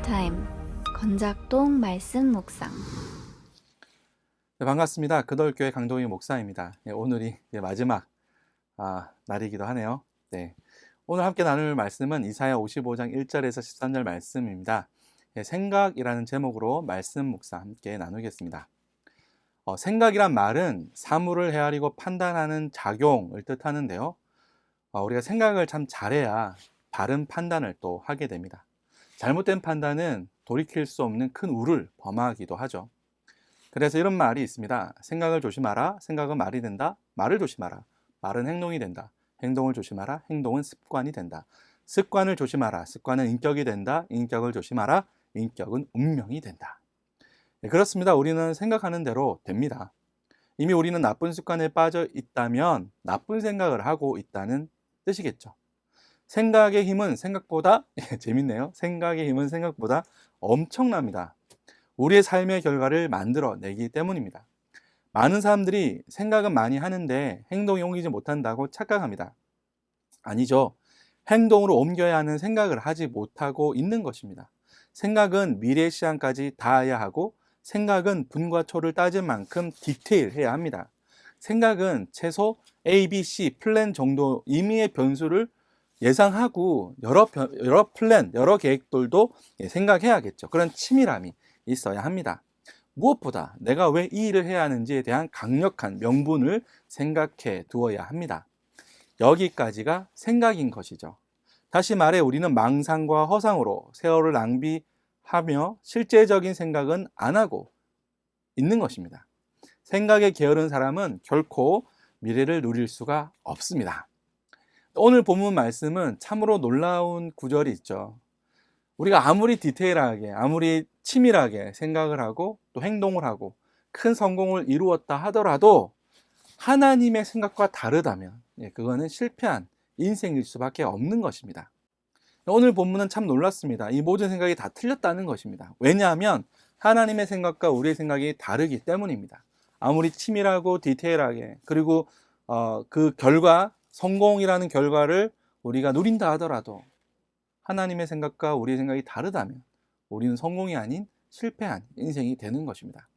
타임 건작동 말씀 묵상. 네, 반갑습니다. 그덜교회 강동희 목사입니다. 오늘이 마지막 날이기도 하네요. 네, 오늘 함께 나눌 말씀은 이사야 55장 1절에서 13절 말씀입니다. 생각이라는 제목으로 말씀 묵상 함께 나누겠습니다. 생각이란 말은 사물을 헤아리고 판단하는 작용을 뜻하는데요. 우리가 생각을 참 잘해야 바른 판단을 또 하게 됩니다. 잘못된 판단은 돌이킬 수 없는 큰 우를 범하기도 하죠. 그래서 이런 말이 있습니다. 생각을 조심하라. 생각은 말이 된다. 말을 조심하라. 말은 행동이 된다. 행동을 조심하라. 행동은 습관이 된다. 습관을 조심하라. 습관은 인격이 된다. 인격을 조심하라. 인격은 운명이 된다. 그렇습니다. 우리는 생각하는 대로 됩니다. 이미 우리는 나쁜 습관에 빠져 있다면 나쁜 생각을 하고 있다는 뜻이겠죠. 생각의 힘은 생각보다 재밌네요. 생각의 힘은 생각보다 엄청납니다. 우리의 삶의 결과를 만들어내기 때문입니다. 많은 사람들이 생각은 많이 하는데 행동이 옮기지 못한다고 착각합니다. 아니죠. 행동으로 옮겨야 하는 생각을 하지 못하고 있는 것입니다. 생각은 미래 시한까지 닿아야 하고 생각은 분과 초를 따진 만큼 디테일해야 합니다. 생각은 최소 A, B, C 플랜 정도 임의의 변수를 예상하고 여러 플랜, 여러 계획들도 생각해야겠죠. 그런 치밀함이 있어야 합니다. 무엇보다 내가 왜 이 일을 해야 하는지에 대한 강력한 명분을 생각해 두어야 합니다. 여기까지가 생각인 것이죠. 다시 말해 우리는 망상과 허상으로 세월을 낭비하며 실제적인 생각은 안 하고 있는 것입니다. 생각에 게으른 사람은 결코 미래를 누릴 수가 없습니다. 오늘 본문 말씀은 참으로 놀라운 구절이 있죠. 우리가 아무리 디테일하게, 아무리 치밀하게 생각을 하고 또 행동을 하고 큰 성공을 이루었다 하더라도 하나님의 생각과 다르다면 그거는 실패한 인생일 수밖에 없는 것입니다. 오늘 본문은 참 놀랐습니다. 이 모든 생각이 다 틀렸다는 것입니다. 왜냐하면 하나님의 생각과 우리의 생각이 다르기 때문입니다. 아무리 치밀하고 디테일하게 그리고 그 결과 성공이라는 결과를 우리가 누린다 하더라도 하나님의 생각과 우리의 생각이 다르다면 우리는 성공이 아닌 실패한 인생이 되는 것입니다.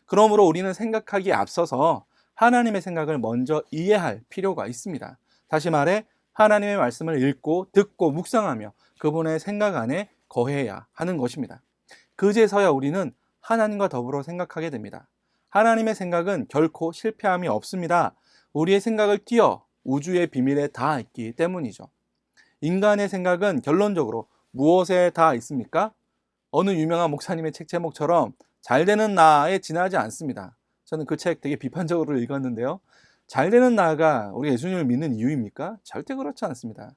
그러므로 우리는 생각하기에 앞서서 하나님의 생각을 먼저 이해할 필요가 있습니다. 다시 말해 하나님의 말씀을 읽고 듣고 묵상하며 그분의 생각 안에 거해야 하는 것입니다. 그제서야 우리는 하나님과 더불어 생각하게 됩니다. 하나님의 생각은 결코 실패함이 없습니다. 우리의 생각을 뛰어 우주의 비밀에 닿아 있기 때문이죠. 인간의 생각은 결론적으로 무엇에 닿아 있습니까? 어느 유명한 목사님의 책 제목처럼 잘 되는 나에 지나지 않습니다. 저는 그 책 되게 비판적으로 읽었는데요. 잘 되는 나가 우리가 예수님을 믿는 이유입니까? 절대 그렇지 않습니다.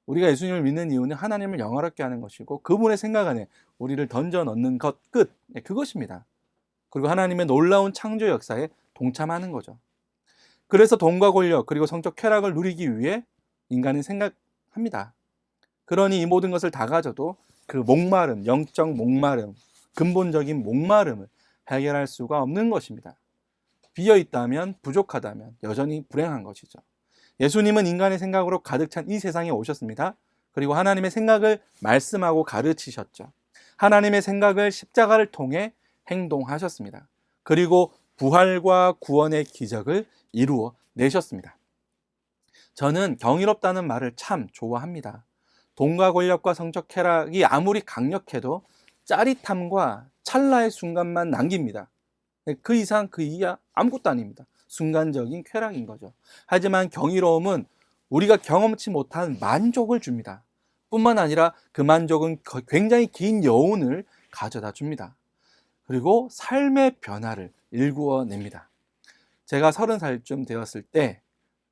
우리가 예수님을 믿는 이유는 하나님을 영화롭게 하는 것이고 그분의 생각 안에 우리를 던져 넣는 것 끝, 그것입니다. 그리고 하나님의 놀라운 창조 역사에 동참하는 거죠. 그래서 돈과 권력 그리고 성적 쾌락을 누리기 위해 인간은 생각합니다. 그러니 이 모든 것을 다 가져도 그 목마름, 영적 목마름, 근본적인 목마름을 해결할 수가 없는 것입니다. 비어있다면, 부족하다면 여전히 불행한 것이죠. 예수님은 인간의 생각으로 가득 찬 이 세상에 오셨습니다. 그리고 하나님의 생각을 말씀하고 가르치셨죠. 하나님의 생각을 십자가를 통해 행동하셨습니다. 그리고 부활과 구원의 기적을 이루어 내셨습니다. 저는 경이롭다는 말을 참 좋아합니다. 돈과 권력과 성적 쾌락이 아무리 강력해도 짜릿함과 찰나의 순간만 남깁니다. 그 이상 그 이하 아무것도 아닙니다. 순간적인 쾌락인 거죠. 하지만 경이로움은 우리가 경험치 못한 만족을 줍니다. 뿐만 아니라 그 만족은 굉장히 긴 여운을 가져다 줍니다. 그리고 삶의 변화를 일구어냅니다. 제가 30살쯤 되었을 때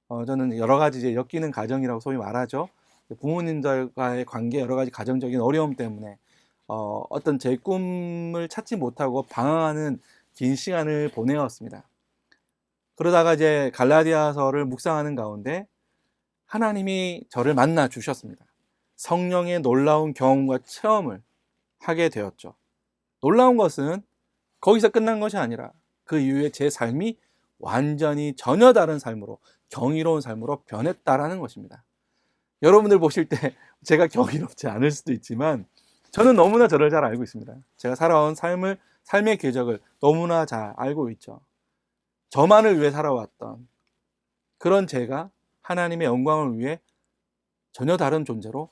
저는 여러 가지 이제 엮이는 가정이라고 소위 말하죠. 부모님들과의 관계 여러 가지 가정적인 어려움 때문에 어떤 제 꿈을 찾지 못하고 방황하는 긴 시간을 보내었습니다. 그러다가 이제 갈라디아서를 묵상하는 가운데 하나님이 저를 만나 주셨습니다. 성령의 놀라운 경험과 체험을 하게 되었죠. 놀라운 것은 거기서 끝난 것이 아니라 그 이후에 제 삶이 완전히 전혀 다른 삶으로 경이로운 삶으로 변했다라는 것입니다. 여러분들 보실 때 제가 경이롭지 않을 수도 있지만 저는 너무나 저를 잘 알고 있습니다. 제가 살아온 삶의 궤적을 너무나 잘 알고 있죠. 저만을 위해 살아왔던 그런 제가 하나님의 영광을 위해 전혀 다른 존재로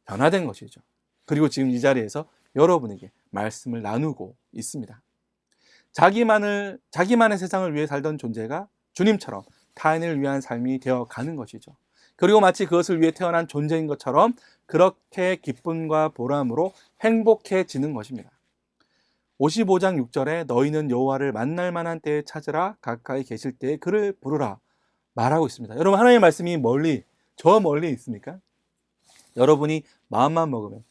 변화된 것이죠. 그리고 지금 이 자리에서 여러분에게 말씀을 나누고 있습니다. 자기만의 세상을 위해 살던 존재가 주님처럼 타인을 위한 삶이 되어 가는 것이죠. 그리고 마치 그것을 위해 태어난 존재인 것처럼 그렇게 기쁨과 보람으로 행복해지는 것입니다. 55장 6절에 너희는 여호와를 만날 만한 때에 찾으라, 가까이 계실 때에 그를 부르라 말하고 있습니다. 여러분, 하나님의 말씀이 저 멀리 있습니까? 여러분이 마음만 먹으면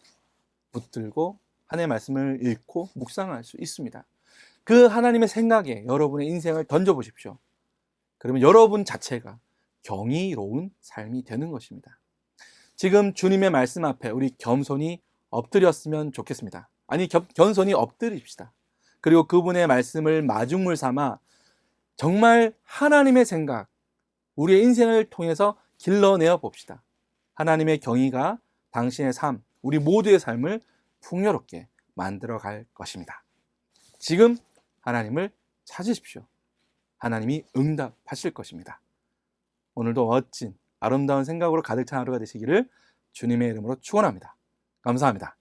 붙들고 하나님의 말씀을 읽고 묵상할 수 있습니다. 그 하나님의 생각에 여러분의 인생을 던져보십시오. 그러면 여러분 자체가 경이로운 삶이 되는 것입니다. 지금 주님의 말씀 앞에 우리 겸손히 엎드렸으면 좋겠습니다. 아니, 겸손히 엎드립시다. 그리고 그분의 말씀을 마중물 삼아 정말 하나님의 생각, 우리의 인생을 통해서 길러내어 봅시다. 하나님의 경의가 당신의 삶, 우리 모두의 삶을 풍요롭게 만들어 갈 것입니다. 지금 하나님을 찾으십시오. 하나님이 응답하실 것입니다. 오늘도 멋진 아름다운 생각으로 가득 찬 하루가 되시기를 주님의 이름으로 축원합니다. 감사합니다.